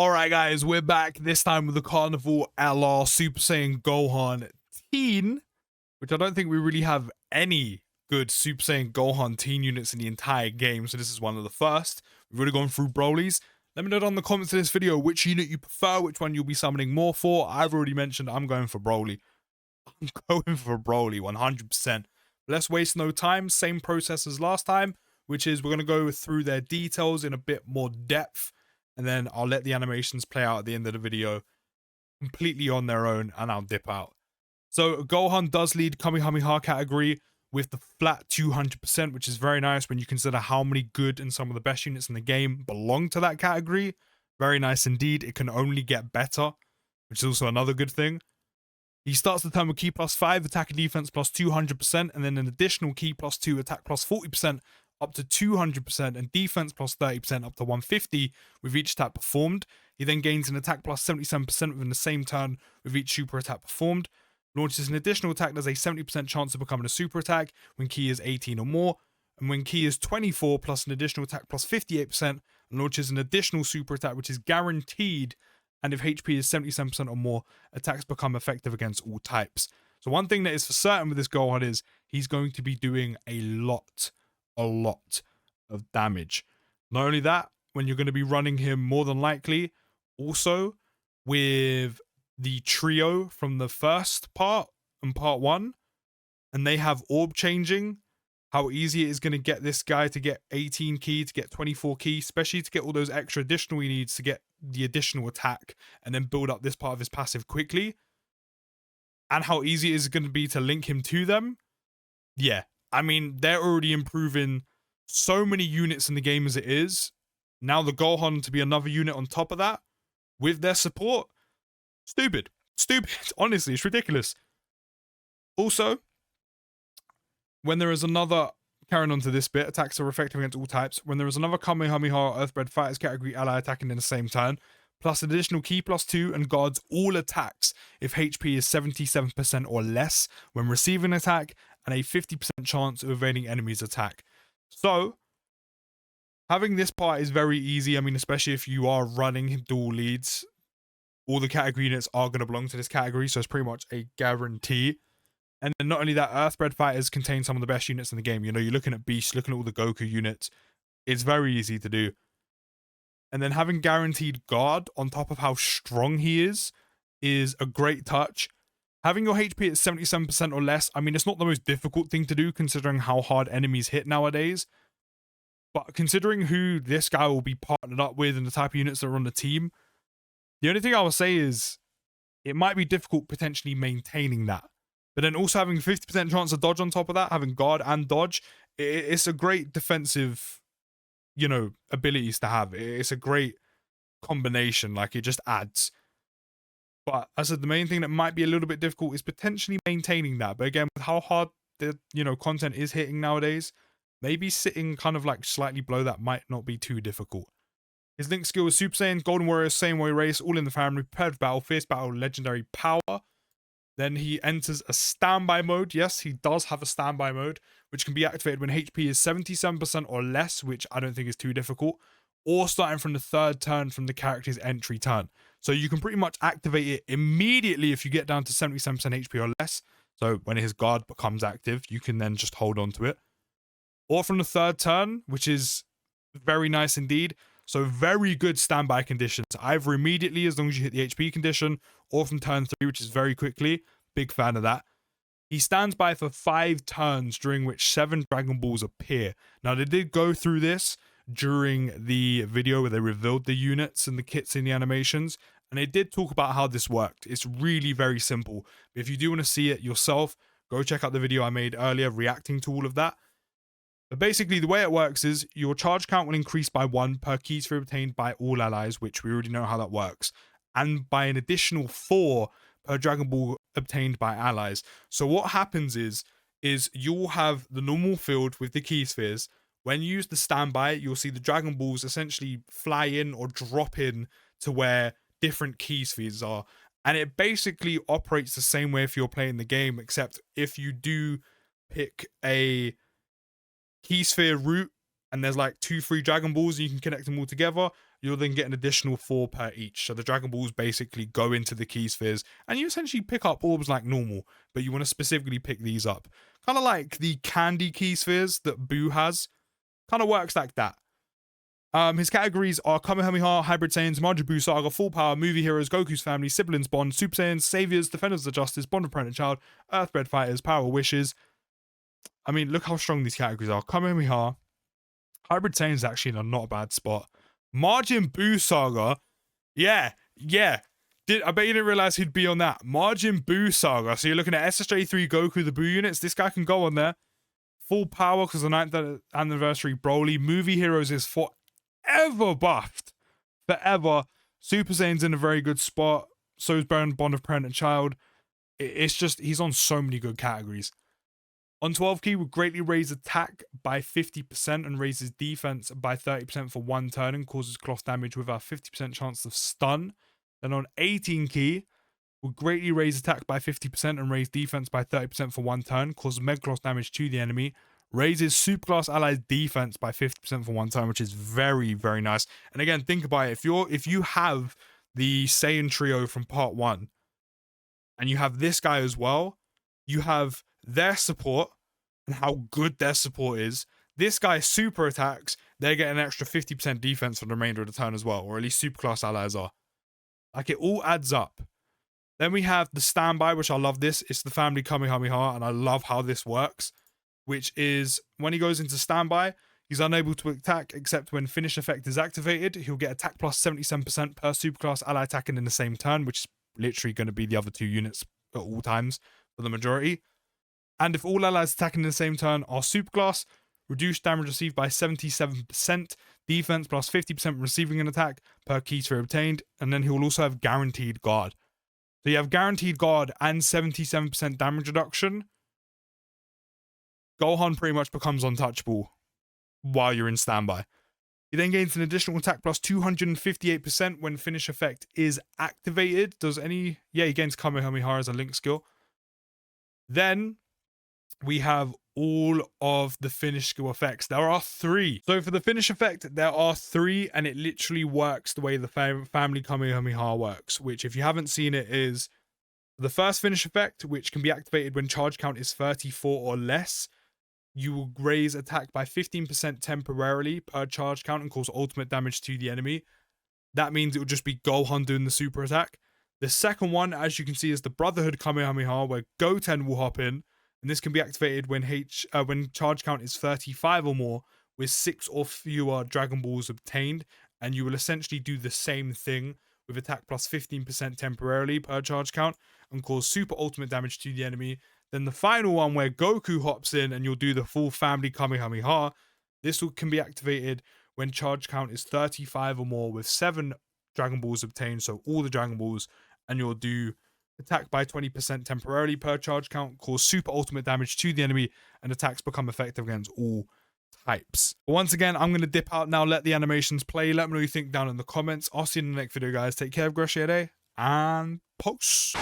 Alright guys, we're back, this time with the Carnival LR Super Saiyan Gohan Teen, which I don't think we really have any good Super Saiyan Gohan Teen units in the entire game, so this is one of the first. We've already gone through Broly's. Let me know down in the comments of this video which unit you prefer, which one you'll be summoning more for. I've already mentioned I'm going for Broly. I'm going for Broly, 100%. Let's waste no time, same process as last time, which is we're going to go through their details in a bit more depth. And then I'll let the animations play out at the end of the video completely on their own, and I'll dip out. So Gohan does lead Kamehameha category with the flat 200%, which is very nice when you consider how many good and some of the best units in the game belong to that category. Very nice indeed. It can only get better, which is also another good thing. He starts the turn with Ki +5, attack and defense +200%, and then an additional Ki +2, attack +40%, up to 200%, and defense +30% up to 150 with each attack performed. He then gains an attack +77% within the same turn with each super attack performed. Launches an additional attack that has a 70% chance of becoming a super attack when Ki is 18 or more. And when Ki is 24 plus an additional attack +58%, and launches an additional super attack which is guaranteed. And if HP is 77% or more, attacks become effective against all types. So one thing that is for certain with this Gohan is he's going to be doing a lot of damage. Not only that, when you're going to be running him more than likely, also with the trio from the first part and part 1, and they have orb changing, how easy it is going to get this guy to get 18 Ki, to get 24 Ki, especially to get all those extra additional he needs to get the additional attack and then build up this part of his passive quickly, and how easy it is going to be to link him to them. Yeah, I mean, they're already improving so many units in the game as it is. Now the Gohan to be another unit on top of that with their support, stupid. Honestly, it's ridiculous. Also, when there is another, carrying on to this bit, attacks are effective against all types. When there is another Kamehameha Earthbred Fighters category ally attacking in the same turn, plus an additional Ki +2 and guards all attacks if HP is 77% or less when receiving an attack, and a 50% chance of evading enemies' attack. So, having this part is very easy. I mean, especially if you are running dual leads, all the category units are going to belong to this category, so it's pretty much a guarantee. And then not only that, Earthbred Fighters contain some of the best units in the game. You know, you're looking at Beast, looking at all the Goku units. It's very easy to do. And then having guaranteed guard on top of how strong he is a great touch. Having your HP at 77% or less, I mean, it's not the most difficult thing to do considering how hard enemies hit nowadays. But considering who this guy will be partnered up with and the type of units that are on the team, the only thing I will say is it might be difficult potentially maintaining that. But then also having 50% chance of dodge on top of that, having guard and dodge, it's a great defensive, you know, abilities to have. It's a great combination, like it just adds. But as I said, the main thing that might be a little bit difficult is potentially maintaining that. But again, with how hard the, you know, content is hitting nowadays, maybe sitting kind of like slightly below that might not be too difficult. His link skill is Super Saiyan, Golden Warrior, Saiyan Warrior race, all in the family, prepared for battle, fierce battle, legendary power. Then he enters a standby mode. Yes, he does have a standby mode, which can be activated when HP is 77% or less, which I don't think is too difficult, or starting from the third turn from the character's entry turn. So you can pretty much activate it immediately if you get down to 77% HP or less. So when his guard becomes active, you can then just hold on to it. Or from the third turn, which is very nice indeed. So very good standby conditions, either immediately as long as you hit the HP condition, or from turn 3, which is very quickly. Big fan of that. He stands by for 5 turns, during which 7 Dragon Balls appear. Now they did go through this during the video where they revealed the units and the kits in the animations, and they did talk about how this worked. It's really very simple. If you do want to see it yourself, go check out the video I made earlier reacting to all of that. But basically, the way it works is your charge count will increase by 1 per Ki sphere obtained by all allies, which we already know how that works, and by an additional 4 per Dragon Ball obtained by allies. So what happens is you'll have the normal field with the Ki spheres. When you use the standby, you'll see the Dragon Balls essentially fly in or drop in to where different Ki spheres are. And it basically operates the same way if you're playing the game, except if you do pick a Ki sphere route and there's like 2-3 Dragon Balls and you can connect them all together, you'll then get an additional 4 per each. So the Dragon Balls basically go into the key spheres, and you essentially pick up orbs like normal, but you want to specifically pick these up. Kind of like the candy key spheres that Boo has. Kind of works like that. His categories are Kamehameha, Hybrid Saiyans, Majin Buu Saga, Full Power, Movie Heroes, Goku's Family, Siblings Bond, Super Saiyans, Saviors, Defenders of Justice, Bond of Parent and Child, Earthbred Fighters, Power Wishes. I mean, look how strong these categories are. Kamehameha, Hybrid Saiyans is actually in a not bad spot. Majin Buu Saga, yeah. I bet you didn't realize he'd be on that. Majin Buu Saga. So you're looking at SSJ3 Goku, the Buu units. This guy can go on there. Full Power because the 9th anniversary Broly. Movie Heroes is forever buffed. Forever. Super Saiyan's in a very good spot. So is Bond of Parent and Child. It's just, he's on so many good categories. On 12 key, will greatly raise attack by 50% and raises defense by 30% for 1 turn and causes cloth damage with a 50% chance of stun. Then on 18 key, will greatly raise attack by 50% and raise defense by 30% for 1 turn, causes mega cloth damage to the enemy, raises superclass allies defense by 50% for 1 turn, which is very, very nice. And again, think about it. If you have the Saiyan trio from part 1 and you have this guy as well, you have their support and how good their support is. This guy super attacks, they get an extra 50% defense for the remainder of the turn as well, or at least superclass allies are. Like, it all adds up. Then we have the standby, which I love this. It's the family Kamehameha, and I love how this works, which is when he goes into standby, he's unable to attack except when finish effect is activated. He'll get attack plus 77% per superclass ally attacking in the same turn, which is literally going to be the other 2 units at all times for the majority. And if all allies attacking in the same turn are superclass, reduced damage received by 77%, defense plus 50% receiving an attack per key sphere obtained, and then he will also have guaranteed guard. So you have guaranteed guard and 77% damage reduction. Gohan pretty much becomes untouchable while you're in standby. He then gains an additional attack plus 258% when finish effect is activated. He gains Kamehameha as a link skill. Then we have all of the finish skill effects. There are 3. So for the finish effect, there are 3, and it literally works the way the family Kamehameha works, which if you haven't seen it is the first finish effect, which can be activated when charge count is 34 or less. You will raise attack by 15% temporarily per charge count and cause ultimate damage to the enemy. That means it will just be Gohan doing the super attack. The second one, as you can see, is the Brotherhood Kamehameha, where Goten will hop in. And this can be activated when charge count is 35 or more, with 6 or fewer Dragon Balls obtained, and you will essentially do the same thing with attack plus 15% temporarily per charge count and cause super ultimate damage to the enemy. Then the final one, where Goku hops in and you'll do the full family Kamehameha. This can be activated when charge count is 35 or more, with 7 Dragon Balls obtained, so all the Dragon Balls, and you'll do attack by 20% temporarily per charge count, cause super ultimate damage to the enemy, and attacks become effective against all types. But once again, I'm going to dip out now, let the animations play. Let me know what you think down in the comments. I'll see you in the next video, guys. Take care, have a great day, and post.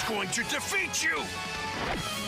Going to defeat you!